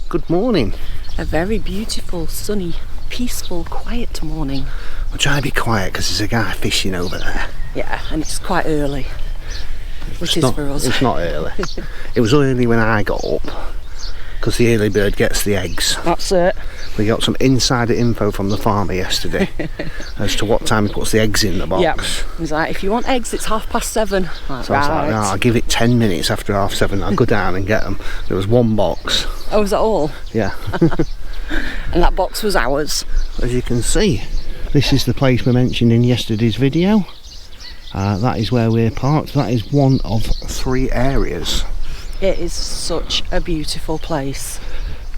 Good morning. A very beautiful, sunny, peaceful, quiet morning. I'm trying to be quiet because there's a guy fishing over there. Yeah, and it's quite early, which is for us. It's not early. It was early when I got up because the early bird gets the eggs. That's it. We got some insider info from the farmer yesterday as to what time he puts the eggs in the box. Yeah, he's like, if you want eggs, it's 7:30. Like, so I was like, no, I'll give it 10 minutes after 7:30. I'll go down and get them. There was one box. Oh, was that all? Yeah. And that box was ours. As you can see, this is the place we mentioned in yesterday's video. That is where we're parked. That is one of 3 areas. It is such a beautiful place.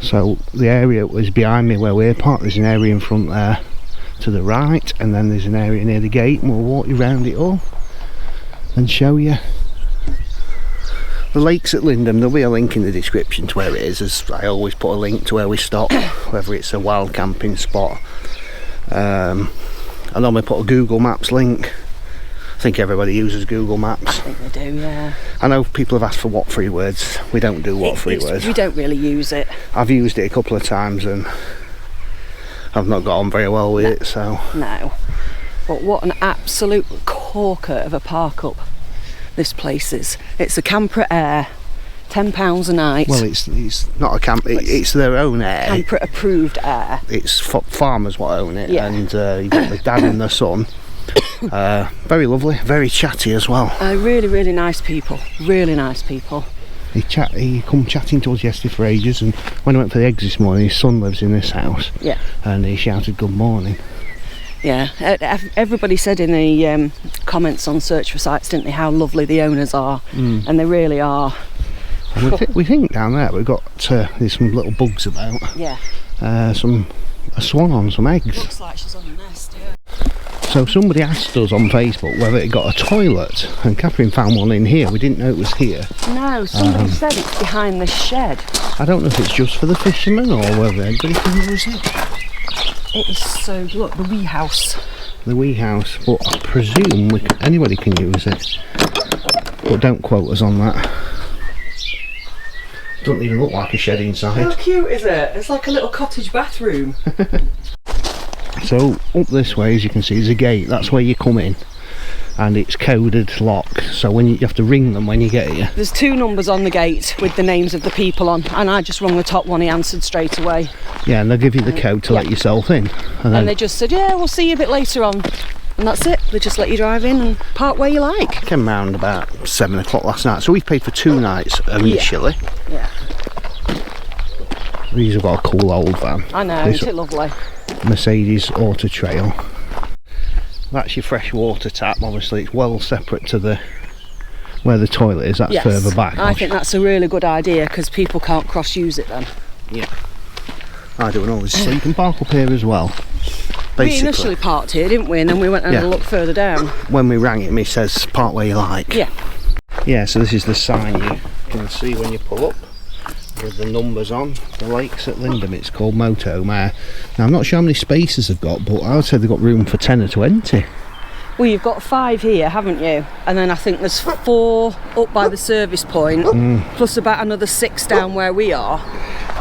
So the area was behind me where we're parked. There's an area in front there to the right, and then there's an area near the gate, and we'll walk you around it all and show you the lakes at Lindham. There'll be a link in the description to where it is, as I always put a link to where we stop, whether it's a wild camping spot. I normally put a Google Maps link. I think everybody uses Google Maps. I think they do, yeah. I know people have asked for what 3 words. We don't do what 3 words. We don't really use it. I've used it a couple of times and I've not got on very well with it, so. No. But what an absolute corker of a park up this place is. It's a CAMpRA air, £10 a night. Well, it's not a camp, it's their own air. CAMpRA approved air. It's farmers what own it, yeah. And you've got the dad and the son. Very lovely, very chatty as well. Really, really nice people. Really nice people. He come chatting to us yesterday for ages, and when I went for the eggs this morning, his son lives in this house. Yeah. And he shouted good morning. Yeah, everybody said in the comments on Search for Sites, didn't they, how lovely the owners are, and they really are. And we think down there we've got there's some little bugs about. Yeah. A swan on some eggs. Looks like she's on the nest, yeah. So somebody asked us on Facebook whether it got a toilet, and Catherine found one in here. We didn't know it was here. No, somebody said it's behind the shed. I don't know if it's just for the fishermen or whether anybody can use it. It is so, look, the wee house. The wee house, but I presume anybody can use it. But don't quote us on that. Doesn't even look like a shed inside. How cute is it? It's like a little cottage bathroom. So up this way, as you can see, there's a gate. That's where you come in, and it's coded lock. So when you have to ring them when you get here. There's 2 numbers on the gate with the names of the people on, and I just rung the top one. He answered straight away. Yeah, and they'll give you the code to let yourself in. And they just said, yeah, we'll see you a bit later on. And that's it. They just let you drive in and park where you like. Came round about 7 o'clock last night, so we paid for 2 nights initially. Yeah. These have got a cool old van. I know, isn't it lovely? Mercedes Auto Trail. That's your fresh water tap. Obviously it's well separate to where the toilet is. That's further back. I think that's a really good idea because people can't cross use it then. Yeah, I do know this. So you can park up here as well. Basically, we initially parked here, didn't we, and then we went and had a look further down. When we rang him, he says park where you like. Yeah, so this is the sign you can see when you pull up with the numbers on the lakes at Lindham. It's called motorhome air. Now I'm not sure how many spaces they've got, but I would say they've got room for 10 or 20. Well, you've got 5 here, haven't you? And then I think there's 4 up by the service point, plus about another 6 down where we are.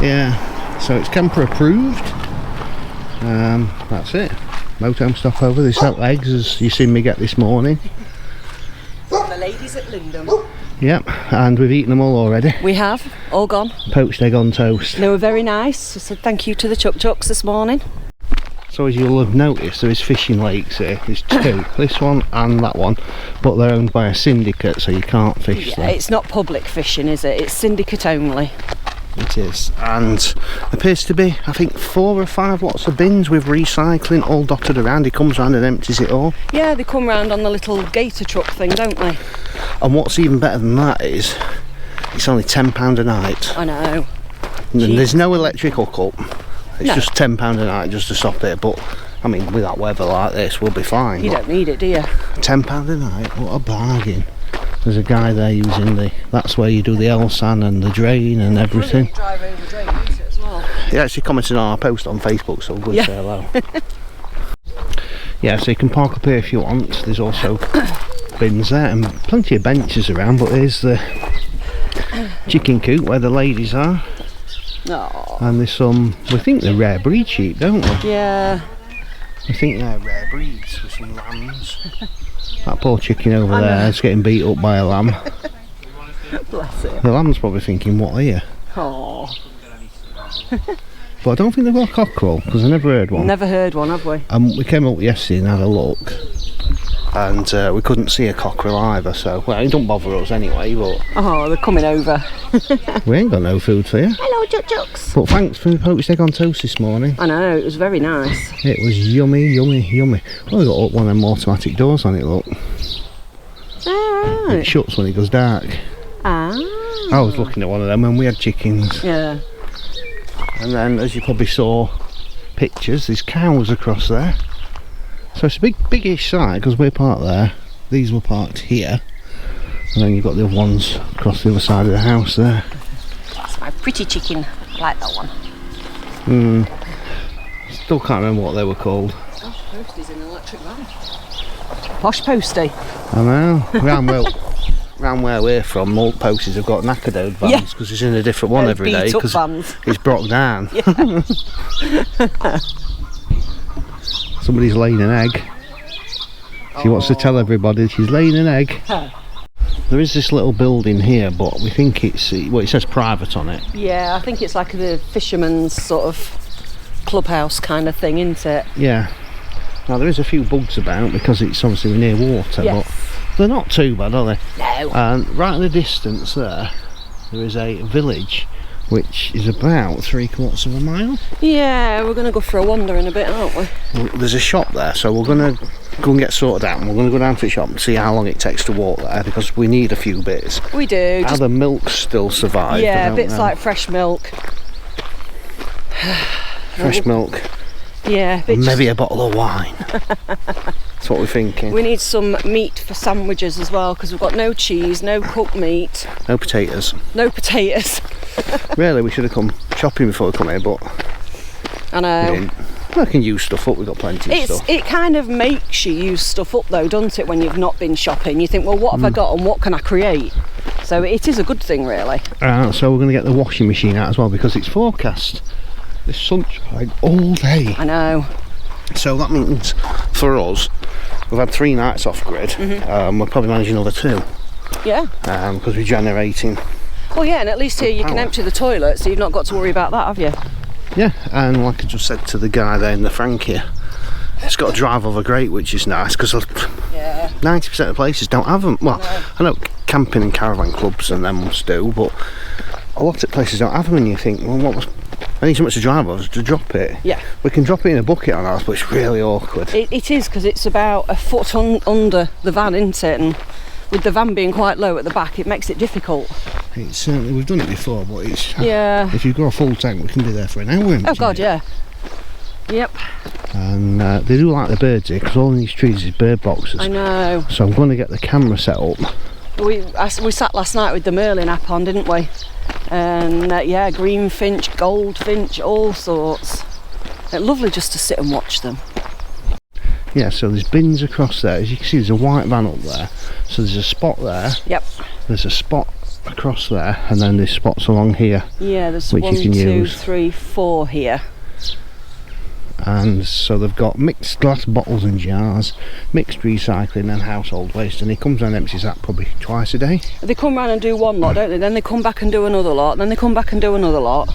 Yeah, so it's CAMpRA approved. That's it. Motorhome stopover. They sell eggs, as you seen me get this morning. From the ladies at Lindham. Yep, and we've eaten them all already. We have, all gone. Poached egg on toast. They were very nice. I said thank you to the Chuck-Chucks this morning. So as you'll have noticed, there is fishing lakes here. There's 2, this one and that one, but they're owned by a syndicate, so you can't fish them. It's not public fishing, is it? It's syndicate only. It is, and appears to be, I think, 4 or 5 lots of bins with recycling all dotted around. He comes round and empties it all. Yeah, they come round on the little gator truck thing, don't they? And what's even better than that is, it's only £10 a night. I know. And there's no electric hookup. It's just £10 a night just to stop it, but I mean, with that weather like this, we'll be fine. You don't need it, do you? £10 a night, what a bargain. There's a guy there using that's where you do the Elsan and the drain and everything. Drive over the drain, use it as well. He actually commented on our post on Facebook, so good, say hello. Yeah, so you can park up here if you want. There's also bins there and plenty of benches around, but here's the chicken coop where the ladies are. Oh. And there's some, we think they're rare breed sheep, don't we? Yeah. I think they're rare breeds with some lambs. That poor chicken over there is getting beat up by a lamb. Bless it. The lamb's probably thinking, what are you? Oh. But I don't think they've got a cockerel, because I never heard one. Never heard one, have we? We came up yesterday and had a look, and we couldn't see a cockerel either, so, well, it don't bother us anyway, but... Oh, they're coming over. We ain't got no food for you. Hello, Chuck-Chucks. But thanks for the poached egg on toast this morning. I know, it was very nice. It was yummy, yummy, yummy. Well, we got up one of them automatic doors on it, look. Alright. It shuts when it goes dark. Ah. I was looking at one of them when we had chickens. Yeah. And then, as you probably saw pictures, there's cows across there. So it's a big-ish site, because we're parked there. These were parked here. And then you've got the other ones across the other side of the house there. That's my pretty chicken. I like that one. Still can't remember what they were called. Gosh, Posty's in an electric van. Posh Posty. I know. Round where we're from, all posties have got knackered vans, because he's in a different one every day, because he's broke down. Somebody's laying an egg. She wants to tell everybody she's laying an egg. There is this little building here, but we think it's, well, it says private on it. Yeah, I think it's like the fisherman's sort of clubhouse kind of thing, isn't it? Yeah. Now there is a few bugs about, because it's obviously near water, Yes. but they're not too bad, are they? No. And right in the distance there is a village which is about 3/4 of a mile. Yeah, we're going to go for a wander in a bit, aren't we? Well, there's a shop there, so we're going to go and get sorted out, and we're going to go down to the shop and see how long it takes to walk there, because we need a few bits. We do. How the milk still survives. Yeah, bits like fresh milk. Fresh milk. Yeah. And maybe a bottle of wine. That's what we're thinking. We need some meat for sandwiches as well, because we've got no cheese, no cooked meat. No potatoes. No potatoes. Really, we should have come shopping before we come here, but I know. we didn't. I can use stuff up, we've got plenty of stuff. It kind of makes you use stuff up though, doesn't it, when you've not been shopping? You think, well, what have I got and what can I create? So it is a good thing, really. So we're going to get the washing machine out as well, because it's forecast. There's sunshine all day. I know. So that means, for us, we've had 3 nights off grid. We'll probably manage another 2. Yeah. Because we're generating. Well, yeah, and at least here you can empty the toilet, so you've not got to worry about that, have you? Yeah, and like I just said to the guy there in the Frankie, it's got a drive over grate, which is nice, because 90% of places don't have them. Well, I know camping and caravan clubs and them must do, but a lot of places don't have them, and you think, well, I need so much to drive over to drop it. Yeah. We can drop it in a bucket on ours, but it's really awkward. It is, because it's about a foot under the van, isn't it? And with the van being quite low at the back, it makes it difficult. It's certainly, we've done it before, but it's... Yeah. If you've got a full tank, we can be there for an hour. Oh God, yeah. Yep. And they do like the birds here, because all in these trees is bird boxes. I know. So I'm going to get the camera set up. We sat last night with the Merlin app on, didn't we? And yeah, greenfinch, goldfinch, all sorts. It's lovely just to sit and watch them. Yeah, so there's bins across there. As you can see, there's a white van up there. So there's a spot there. Yep. There's a spot across there, and then there's spots along here. Yeah, there's which 1, you can 2, use. 3, 4 here. And so they've got mixed glass bottles and jars, mixed recycling and household waste, and he comes around and empties that probably twice a day. They come round and do one lot, don't they? Then they come back and do another lot, then they come back and do another lot.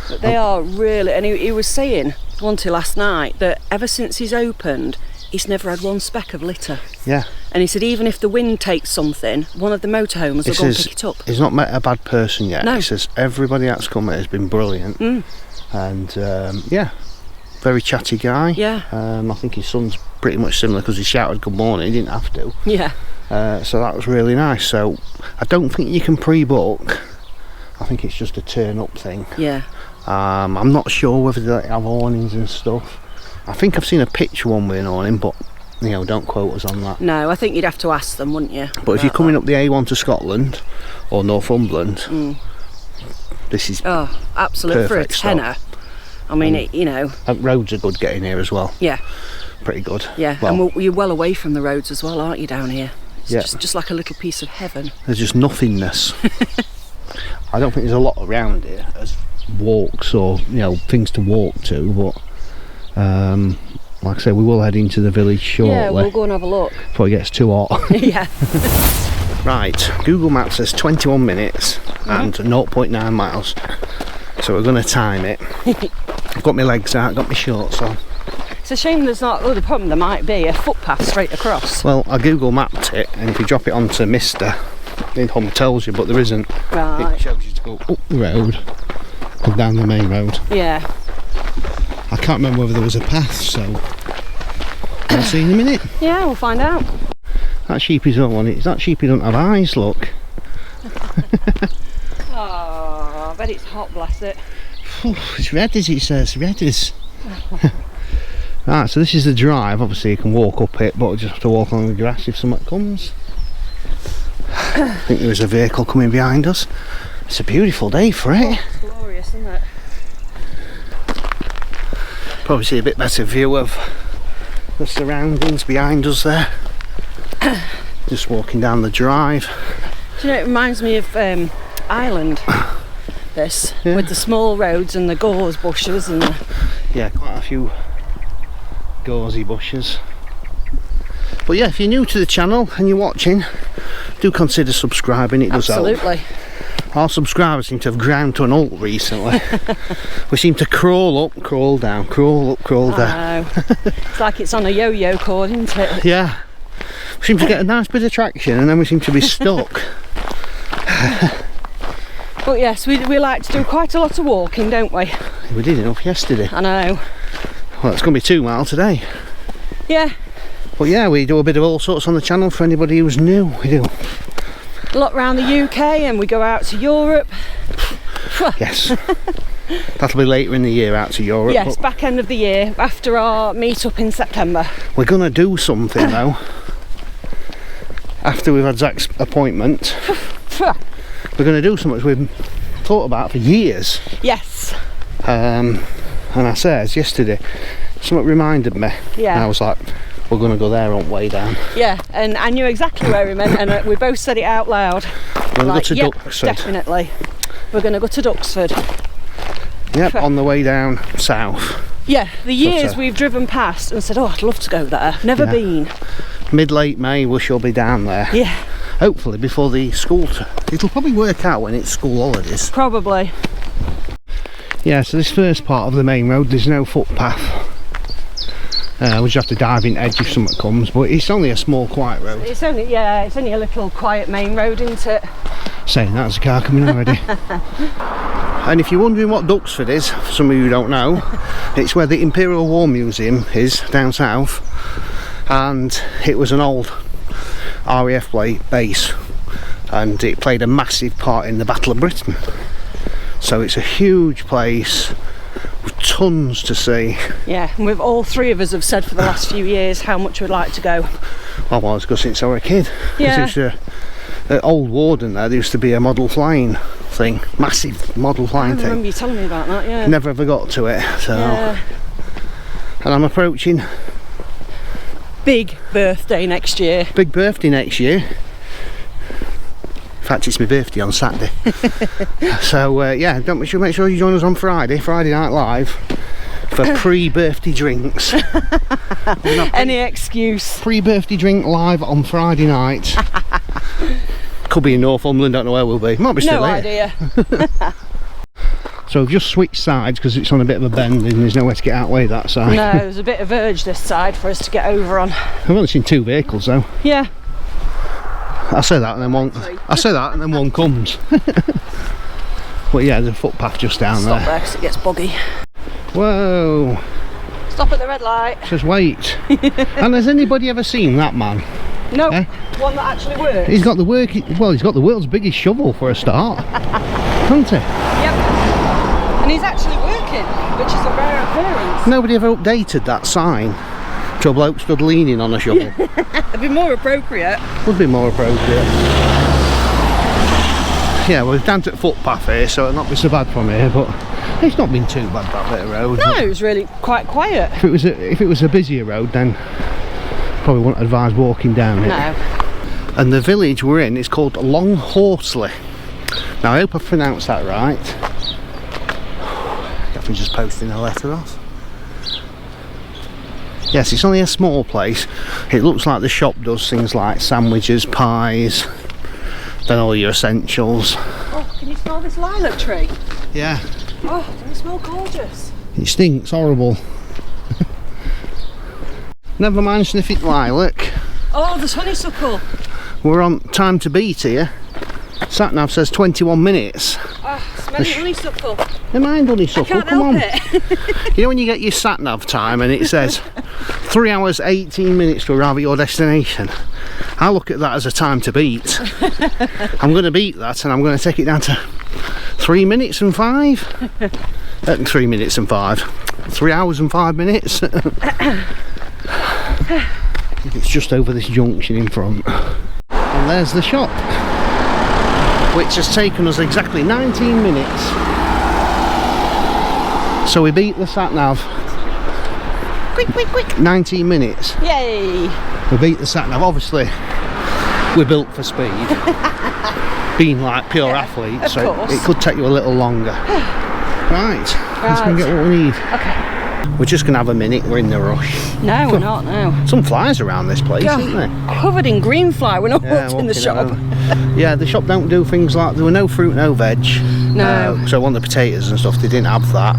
But they are really, and he was saying, last night, that ever since he's opened, he's never had one speck of litter. Yeah. And he said even if the wind takes something, one of the motorhomes will go and pick it up. He's not met a bad person yet. No. He says everybody that's come here has been brilliant. And yeah, very chatty guy. Yeah. I think his son's pretty much similar, because he shouted good morning, he didn't have to. Yeah. So that was really nice. So I don't think you can pre-book. I think it's just a turn up thing. Yeah. I'm not sure whether they have awnings and stuff. I think I've seen a picture one with an awning, but you know, don't quote us on that. No, I think you'd have to ask them, wouldn't you? But if you're coming up the A1 to Scotland or Northumberland, this is absolute for a tenner. I mean, you know, roads are good getting here as well. Yeah, pretty good. Yeah, well, and you're well away from the roads as well, aren't you, down here? It's yeah, just like a little piece of heaven. There's just nothingness. I don't think there's a lot around here as walks or, you know, things to walk to, but like I say, we will head into the village shortly. Yeah, we'll go and have a look before it gets too hot. yeah. Right, Google Maps says 21 minutes and 0.9 miles, so we're going to time it. I've got my legs out, got my shorts on. It's a shame there's not, well, the problem there might be a footpath straight across. Well, I Google mapped it, and if you drop it onto Mister, it tells you, but there isn't. Right. It shows you to go up the road or down the main road. Yeah. I can't remember whether there was a path, so I'll see in a minute. Yeah, we'll find out. That sheepy's all on it. That sheepy don't have eyes, look. Oh, I bet it's hot, bless it. It's red as it says, red as. Right, so this is the drive. Obviously you can walk up it, but we'll just have to walk along the grass if something comes. I think there is a vehicle coming behind us. It's a beautiful day for it. Oh, it's glorious, isn't it? Probably see a bit better view of the surroundings behind us there. Just walking down the drive. Do you know, it reminds me of Ireland, this, Yeah. with the small roads and the gorse bushes and the... Yeah, quite a few gauzy bushes. But yeah, if you're new to the channel and you're watching, do consider subscribing, it does help. Absolutely. Our subscribers seem to have ground to an halt recently. We seem to crawl up, crawl down, crawl up, crawl down. I know. It's like it's on a yo-yo cord, isn't it? Yeah. We seem to get a nice bit of traction and then we seem to be stuck. But yes, we like to do quite a lot of walking, don't we? We did enough yesterday. I know. Well, it's going to be 2 miles today. Yeah, But yeah, we do a bit of all sorts on the channel for anybody who's new. We do. a lot around the UK and we go out to Europe. Yes. That'll be later in the year, out to Europe. Yes, but back end of the year, after our meet-up in September. we're going to do something though. After we've had Zach's appointment, we're going to do something we've thought about for years. Yes. And I said yesterday, something reminded me. Yeah. And I was like, we're going to go there on way down. Yeah, and I knew exactly where he meant, and we both said it out loud. We're going Like, to go to yep, Duxford. definitely. We're going to go to Duxford. Yep, on the way down south. Yeah, the years So. we've driven past and said, oh, I'd love to go there. Never Yeah. been. Mid-late May, we shall be down there. Yeah, Hopefully before the school. It'll probably work out when it's school holidays. probably. Yeah, so this first part of the main road, there's no footpath. We just have to dive in edge if something comes, but it's only a small, quiet road. It's only a little quiet main road, isn't it? Saying that, there's a car coming already. And if you're wondering what Duxford is, for some of you who don't know, it's where the Imperial War Museum is, down south. And it was an old RAF base, and it played a massive part in the Battle of Britain. So it's a huge place with tons to see. Yeah, and we've all three of us have said for the last few years how much we'd like to go. I was go since I was a kid. Yeah. There's an old warden there used to be a model flying thing, massive model I flying remember thing. you telling me about that, yeah. Never ever got to it, so. Yeah. And I'm approaching Big birthday next year. big birthday next year. In fact, it's my birthday on Saturday. So yeah, make sure you join us on Friday Night Live, for pre-birthday drinks. Any excuse. Pre-birthday drink live on Friday night. Could be in Northumberland, don't know where we'll be. Might be still No here. idea. So we've just switched sides because it's on a bit of a bend and there's nowhere to get out way that side. No, there's a bit of urge this side for us to get over on. I've only seen 2 vehicles though. Yeah. I say that and then one. I say that and then one comes. But yeah, there's a footpath just down Stop there. there because it gets boggy. Whoa! Stop at the red light. Says wait. And has anybody ever seen that man? No, Eh? one that actually works. He's got the he's got the world's biggest shovel for a start, hasn't he? Yep. And he's actually working, which is a rare appearance. Nobody ever updated that sign to a bloke stood leaning on a shovel. It'd be more appropriate. Would be more appropriate. Yeah, well, we're down to the footpath here, so it'll not be so bad from here, but it's not been too bad, that bit of road. No, it was really quite quiet. If it was a busier road, then probably wouldn't advise walking down it. No. And the village we're in is called Long Horsley. Now I hope I've pronounced that right. and just posting a letter off. Yes, it's only a small place. It looks like the shop does things like sandwiches, pies, then all your essentials. Oh, can you smell this lilac tree? Yeah. Oh, doesn't it smell gorgeous? It stinks horrible. Never mind sniffing lilac. Oh, there's honeysuckle. We're on time to beat here. Sat nav says 21 minutes. Oh, smelling honeysuckle. Never mind honeysuckle, I can't come help on. it. You know when you get your sat nav time and it says 3 hours 18 minutes to arrive at your destination? I look at that as a time to beat. I'm going to beat that and I'm going to take it down to 3 minutes and 5. 3 minutes and 5. 3 hours and 5 minutes. It's just over this junction in front. And there's the shop, which has taken us exactly 19 minutes. So we beat the sat nav. Quick. 19 minutes. Yay! We beat the sat nav. Obviously, we're built for speed. Being like pure athletes, so course. it could take you a little longer. Right, let's go and get what we need. Okay. We're just going to have a minute, we're in the rush. No, we're not now. Some flies around this place, isn't there? Covered in green fly when I walked in the shop. Yeah, the shop don't do things like, there were no fruit, no veg. No. So on the potatoes and stuff, they didn't have that.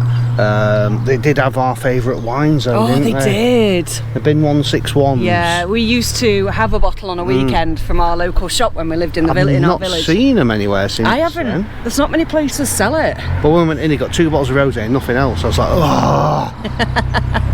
They did have our favourite wines though, didn't they? Oh, they did. The bin 161s. Yeah, we used to have a bottle on a weekend from our local shop when we lived in the village. I've not seen them anywhere since. I haven't. Then. There's not many places sell it. But when we went in, he got 2 bottles of rosé and nothing else. I was like, oh.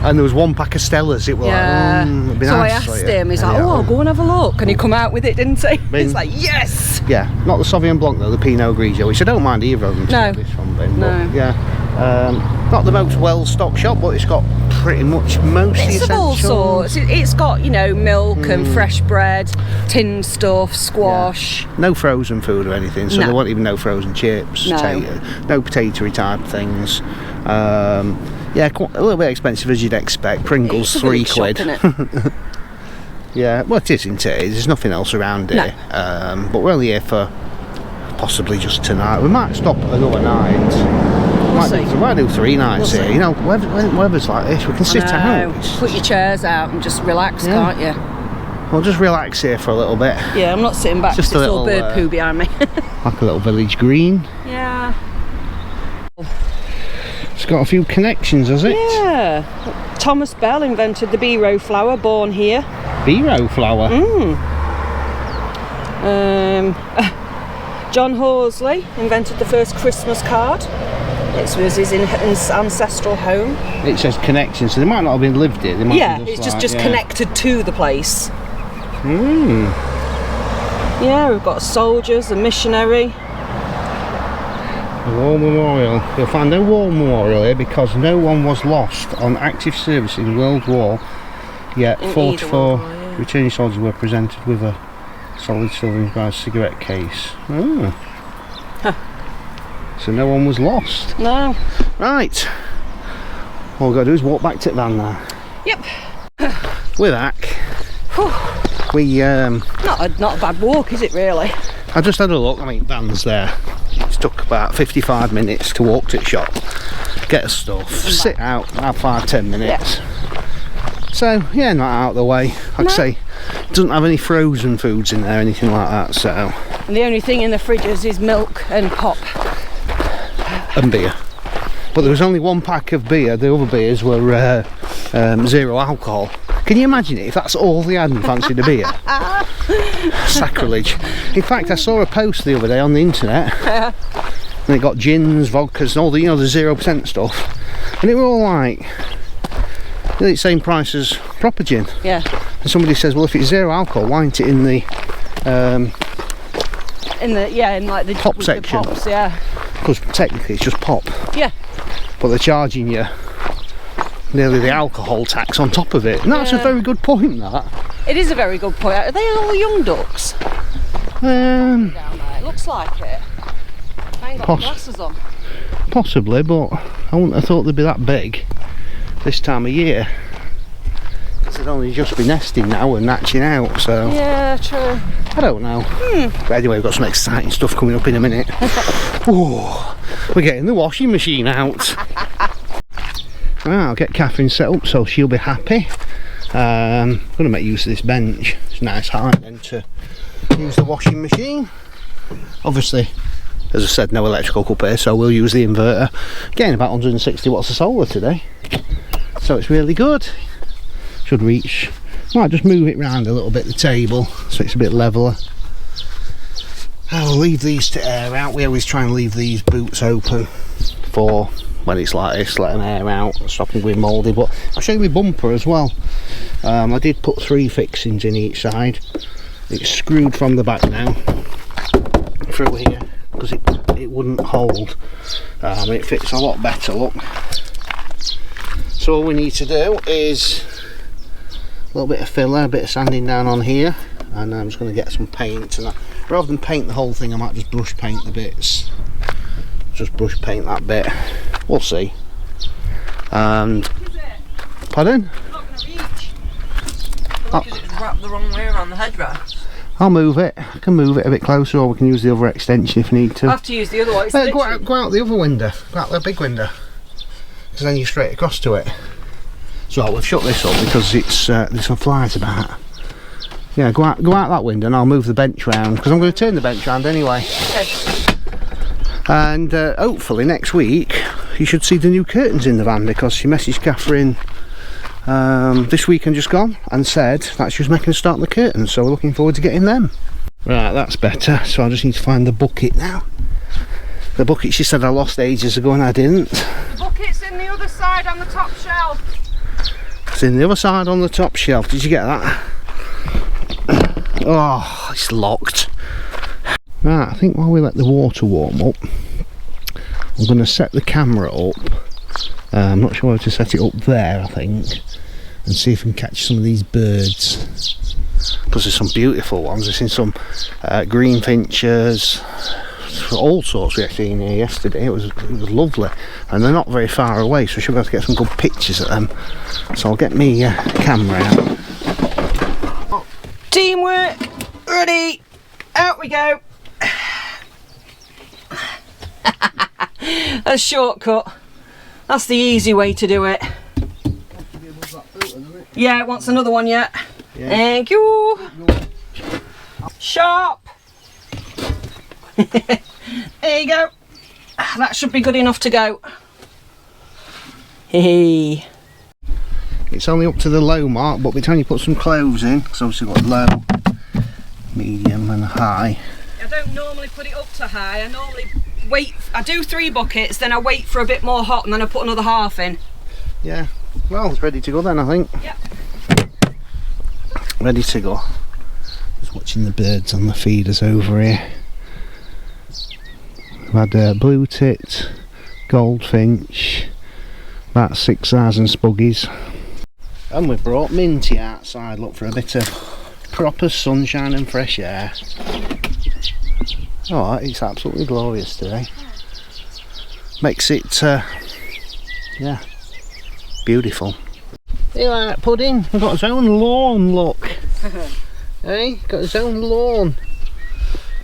And there was 1 pack of Stellas. It was Yeah. like, it'd be So nice I for asked you. him, he's like, oh, I'll go and have a look. And he come out with it, didn't he? He's like, yes! Yeah, not the Sauvignon Blanc though, the Pinot Grigio, which I don't mind either of them. No. This one, bin, No. But yeah, not the most well-stocked shop, but it's got pretty much most Bits of all essentials. sorts. It's got, you know, milk and fresh bread, tinned stuff, squash. Yeah. No frozen food or anything, so No. there won't even no frozen chips, No. no potatoey type things. Yeah, quite, a little bit expensive as you'd expect. Pringles, It's a village £3. shop, innit? Yeah, well it is, isn't it? There's nothing else around here. But we're only here for possibly just tonight. We might stop another night. see. We might do 3 nights We'll here. see. You know, weather's like this, we can sit out. Put your chairs out and just relax, Yeah. can't you? We'll just relax here for a little bit. Yeah, I'm not sitting back Just because a it's all little, bird poo behind me. Like a little village green. Yeah. It's got a few connections, has it? Yeah. Thomas Bell invented the bee-row flower, born here. Bee-row flower. John Horsley invented the first Christmas card. It was his ancestral home. It says connections, so they might not have been lived here. They might Yeah, be it's just like, connected to the place. Mm. Yeah, we've got soldiers, a missionary. A war memorial. You'll find no war memorial here because no one was lost on active service in World War, yet In 44 either World War, yeah. returning soldiers were presented with a solid silver engraved cigarette case. Oh. So no one was lost. No. Right. All we've got to do is walk back to the van now. Yep. We're back. Whew. We Not a bad walk, is it really? I just had a look. I mean, van's there. It took about 55 minutes to walk to the shop, get the stuff, sit out about 5-10 minutes. Yeah. So yeah, not out of the way. Like I say, it doesn't have any frozen foods in there, anything like that. So. And the only thing in the fridges is milk and pop. And beer. But there was only 1 pack of beer. The other beers were 0 alcohol. Can you imagine it if that's all they had and fancied a beer? Sacrilege. In fact, I saw a post the other day on the internet and it got gins, vodkas and all the, you know, the 0% stuff, and it were all like the same price as proper gin. Yeah. And somebody says, well, if it's 0 alcohol, why ain't it in the in like the pop the section? Pops, yeah. Because technically it's just pop, Yeah. but they're charging you nearly the alcohol tax on top of it. And that's a Yeah. very good point, that. It is a very good point. Are they all young ducks down there? It looks like it. I ain't got my glasses on. Possibly, but I wouldn't have thought they'd be that big this time of year. Because they'd only just be nesting now and hatching out, so Yeah, true. I don't know. But anyway, we've got some exciting stuff coming up in a minute. Ooh, we're getting the washing machine out. Right, I'll get Catherine set up so she'll be happy. I'm going to make use of this bench. It's a nice height then to use the washing machine. Obviously, as I said, no electrical up here, so we'll use the inverter. Getting about 160 watts of solar today, so it's really good. Should reach. Might just move it round a little bit, the table, so it's a bit leveler. I'll leave these to air out. We always try and leave these boots open for when it's like this, let them air out, stop them going mouldy. But I'll show you my bumper as well. I did put 3 fixings in each side. It's screwed from the back now through here because it wouldn't hold. It fits a lot better, look. So all we need to do is a little bit of filler, a bit of sanding down on here, and I'm just going to get some paint. And rather than paint the whole thing, I might just brush paint the bits. Just brush paint that bit. We'll see. And pardon? It's not going to reach. Because it's wrapped the wrong way around the headrest. I'll move it. I can move it a bit closer, or we can use the other extension if we need to. I have to use the other one. Go out the other window. Go out the big window. Because then you're straight across to it. So we've shut this up because it's there's some flies about. Yeah, go out that window, and I'll move the bench round because I'm going to turn the bench round anyway. Okay. And hopefully next week you should see the new curtains in the van, because she messaged Catherine this weekend just gone and said that she was making a start on the curtains, so we're looking forward to getting them. Right, that's better. So I just need to find the bucket now. The bucket she said I lost ages ago and I didn't. The bucket's in the other side on the top shelf. It's in the other side on the top shelf. Did you get that? Oh, it's locked. Right, I think while we let the water warm up, I'm going to set the camera up. I'm not sure how to set it up there, I think, and see if we can catch some of these birds. Because there's some beautiful ones. I've seen some greenfinches, all sorts we actually in here yesterday. It was lovely, and they're not very far away, so I should be able to get some good pictures of them. So I'll get me camera out. Teamwork, ready, out we go. A shortcut. That's the easy way to do it. Yeah, it wants another one yet. Yeah. Thank you. Sharp. There you go. That should be good enough to go. Hey. It's only up to the low mark, but by the time you put some cloves in, because obviously we've got low, medium and high. I don't normally put it up to high. I normally wait. I do 3 buckets, then I wait for a bit more hot, and then I put another half in. Yeah. Well, it's ready to go then, I think. Yep. Ready to go. Just watching the birds on the feeders over here. We've had blue tit, goldfinch, about 6,000 spuggies. And we've brought Minty outside, look, for a bit of proper sunshine and fresh air. Oh, it's absolutely glorious today. Makes it, yeah, beautiful. See that pudding? We've got its own lawn, look. Hey, got its own lawn.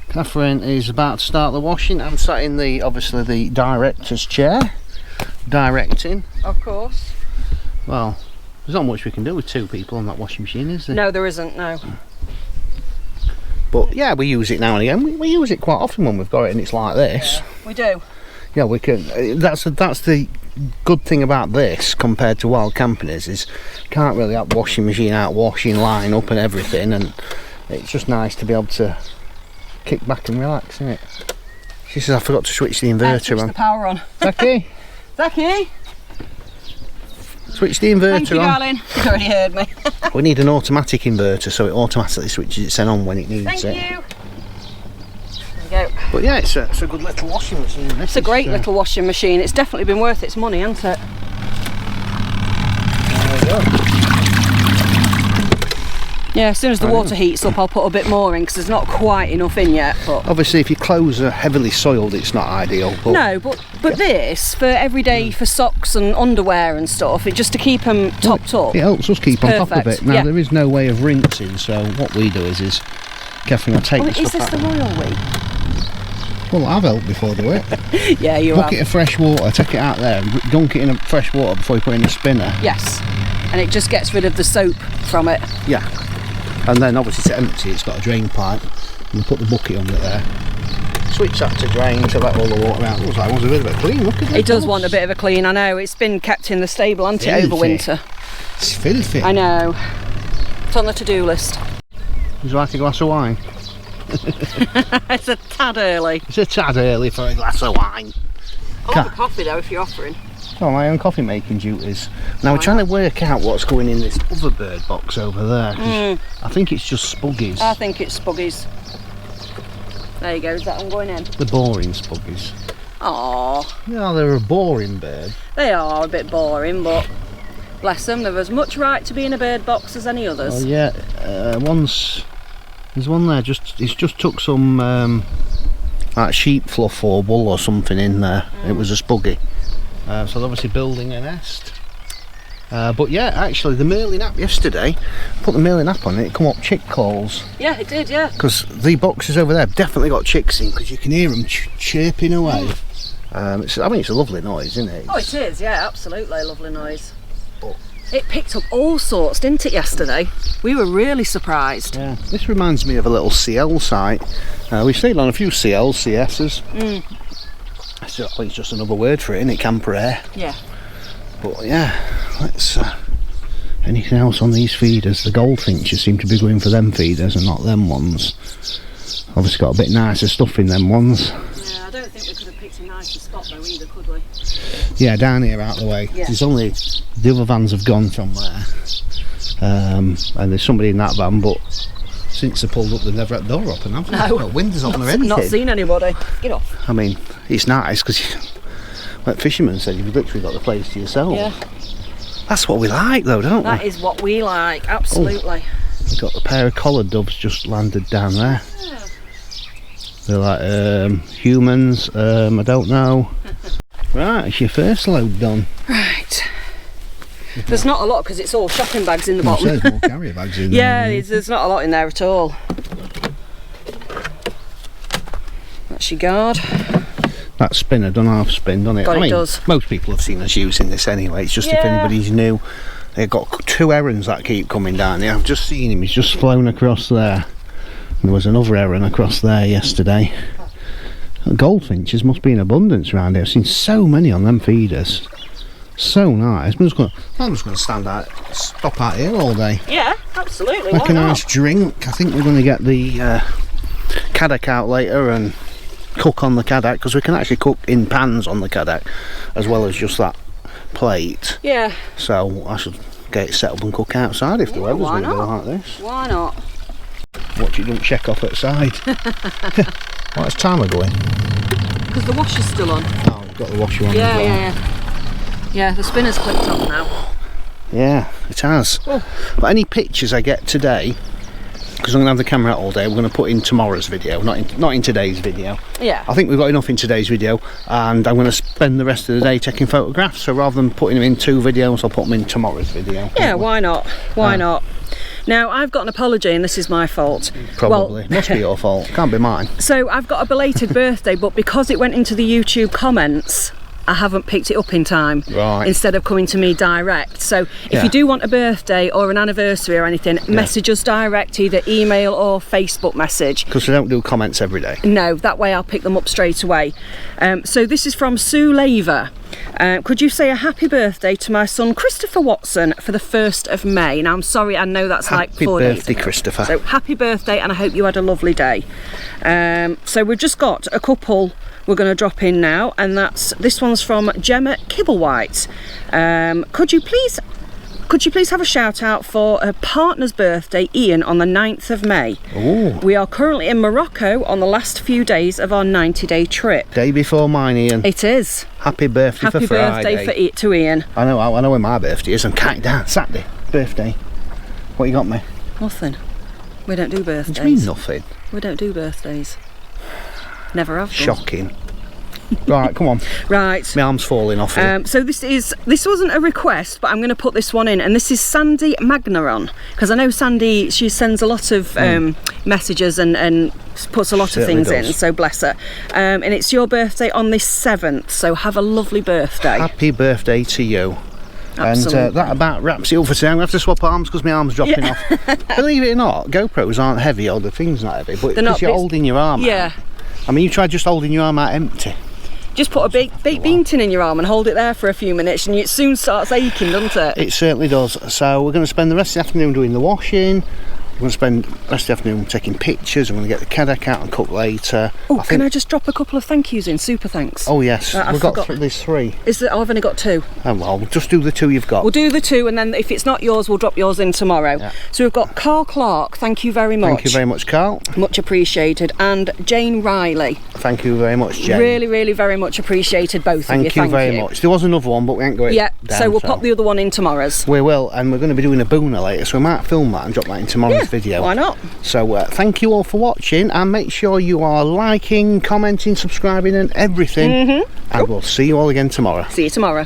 Catherine is about to start the washing. I'm sat in the, obviously, the director's chair, directing. Of course. Well, there's not much we can do with 2 people on that washing machine, is there? No, there isn't, no. But yeah, we use it now and again. We use it quite often when we've got it and it's like this. Yeah, we do. Yeah, we can. That's the good thing about this compared to wild camping is you can't really have washing machine out, washing line up and everything, and it's just nice to be able to kick back and relax, isn't it? She says I forgot to switch the inverter on. The power on. Zaki, Zaki, switch the inverter thank you, on. darling. You already heard me. We need an automatic inverter so it automatically switches its on when it needs Thank it. you. There you go. But yeah, it's a good little washing machine. It's a great little washing machine. It's definitely been worth its money, hasn't it? There we go. Yeah, as soon as the water heats up, I'll put a bit more in because there's not quite enough in yet. But Obviously, if your clothes are heavily soiled, it's not ideal. But no, but this for every day for socks and underwear and stuff, it just to keep them topped up. it helps us keep on top of perfect, it. Now yeah. there is no way of rinsing, so what we do is Catherine will take the Is stuff this out. the royal we? Well, I've helped before, do it. Yeah, you Bucket of fresh water, take it out there, and dunk it in fresh water before you put it in the spinner. Yes, and it just gets rid of the soap from it. Yeah, and then obviously to empty it's got a drain pipe, and you put the bucket under there. Switch that to drain to let all the water out. Looks like it wants a bit of a clean, look at it. It does want a bit of a clean, I know. It's been kept in the stable, hasn't it, over winter? It's filthy. I know. It's on the to-do list. Would you like a glass of wine? It's a tad early. It's a tad early for a glass of wine. I'll have a coffee though if you're offering. Oh, my own coffee making duties. Now we're trying to work out what's going in this other bird box over there. I think it's just spuggies. I think it's spuggies. There you go, is that one going in? The boring spuggies. Aww. Yeah, they're a boring bird. They are a bit boring, but bless them, they've as much right to be in a bird box as any others. Oh yeah, there's one there, he's just took some like sheep fluff or wool or something in there. It was a spuggy. So they're obviously building a nest. But yeah, actually the Merlin app yesterday, put the Merlin app on it, come up chick calls. Yeah, it did, yeah. Because the boxes over there have definitely got chicks in, because you can hear them chirping away. I mean, it's a lovely noise, isn't it? Oh, it is, yeah, absolutely a lovely noise. It picked up all sorts, didn't it, yesterday? We were really surprised. Yeah, this reminds me of a little CL site. We've stayed on a few CLs, CSs. I think it's just another word for it, isn't it? CAMpRA. Yeah. But yeah, let's. Anything else on these feeders? The goldfinches seem to be going for them feeders and not them ones. Obviously got a bit nicer stuff in them ones. Yeah, I don't think we could have picked a nicer spot though either, could we? Yeah, down here out the way. Yeah. There's only, the other vans have gone from there. And there's somebody in that van, but since they pulled up they've never had the door open, have they? No. Got windows open or anything. Not seen anybody. Get off. I mean, it's nice because, like fishermen said, you've literally got the place to yourself. Yeah. That's what we like though, don't we? That is what we like, absolutely. We've got a pair of collared doves just landed down there. Yeah. They're like humans, I don't know. Right, it's your first load done. Right. There's not a lot because it's all shopping bags in the bottom. There's more carrier bags in there. Yeah, there's not a lot in there at all. That's your guard. That spinner done half spin, doesn't it? God, I mean, it does. most people have seen us using this anyway. It's just if Yeah. anybody's new. They've got two herons that keep coming down here. I've just seen him. He's just flown across there. And there was another heron across there yesterday. Goldfinches must be in abundance around here. I've seen so many on them feeders. So nice. I'm just going to stand out, stop out here all day. Yeah, absolutely. Like Why a not? nice drink. I think we're going to get the caddock out later and cook on the caddock, because we can actually cook in pans on the caddock as well as just that plate. Yeah. So I should get it set up and cook outside if the weather's why going to go not? like this. Why not? Watch it don't check off outside. What's timer going? Because the washer's still on. Oh, we've got the washer on as Yeah, well. yeah. Yeah, the spinner's clicked off now. Yeah, it has. Oh. But any pictures I get today, because I'm going to have the camera out all day, we're going to put in tomorrow's video, not in today's video. Yeah. I think we've got enough in today's video, and I'm going to spend the rest of the day taking photographs, so rather than putting them in 2 videos, I'll put them in tomorrow's video. Yeah, why not? Why not? Now, I've got an apology, and this is my fault. Probably. Well, Must be your fault. Can't be mine. so I've got a belated birthday, but because it went into the YouTube comments, I haven't picked it up in time. Right. Instead of coming to me direct. So if Yeah. you do want a birthday or an anniversary or anything, message us direct, either email or Facebook message. Because we don't do comments every day. No, that way I'll pick them up straight away. So this is from Sue Laver. Could you say a happy birthday to my son Christopher Watson for the 1st of May? Now I'm sorry, I know that's like Happy 4 days birthday, ago. Christopher. So happy birthday, and I hope you had a lovely day. So we've just got a couple we're going to drop in now, and this one's from Gemma Kibblewhite. Could you please have a shout out for her partner's birthday, Ian, on the 9th of May? Ooh. We are currently in Morocco on the last few days of our 90-day trip. Day before mine, Ian. It is. Happy birthday Happy for Friday. birthday to Ian. I know when my birthday is. I'm counting down. Saturday. Birthday. What you got me? Nothing. We don't do birthdays. What do you mean nothing? We don't do birthdays. Never have done. Shocking. Right, come on. Right. My arm's falling off here. So this wasn't a request, but I'm going to put this one in, and this is Sandy Magnaron, because I know Sandy, she sends a lot of messages and puts a lot Certainly of things does. in, so bless her. And it's your birthday on the 7th, so have a lovely birthday. Happy birthday to you. Absolutely. And that about wraps it up for today. I'm going to have to swap arms because my arm's dropping off. Believe it or not, GoPros aren't heavy, or the thing's not heavy, but because you're holding your arm Yeah. out. I mean, you try just holding your arm out empty. Just put a baked bean tin in your arm and hold it there for a few minutes, and it soon starts aching, doesn't it? It certainly does. So we're going to spend the rest of the afternoon doing the washing. We're going to spend the rest of the afternoon taking pictures. I'm going to get the Kedek out and cook later. Oh, can I just drop a couple of thank yous in? Super thanks. Oh yes, I we've got forgot. there's 3. I've only got 2. Oh well, just do the 2 you've got. We'll do the 2, and then if it's not yours, we'll drop yours in tomorrow. Yeah. So we've got Carl Clark, thank you very much. Thank you very much, Carl. Much appreciated. And Jane Riley. Thank you very much, Jane. Really, really very much appreciated, both of you. Thank you very much. There was another one, but we ain't got it Yeah, down, so we'll pop the other one in tomorrow's. We will, and we're going to be doing a booner later, so we might film that and drop that in tomorrow's video. Why not? So thank you all for watching, and make sure you are liking, commenting, subscribing and everything, and we'll see you all again tomorrow. See you tomorrow.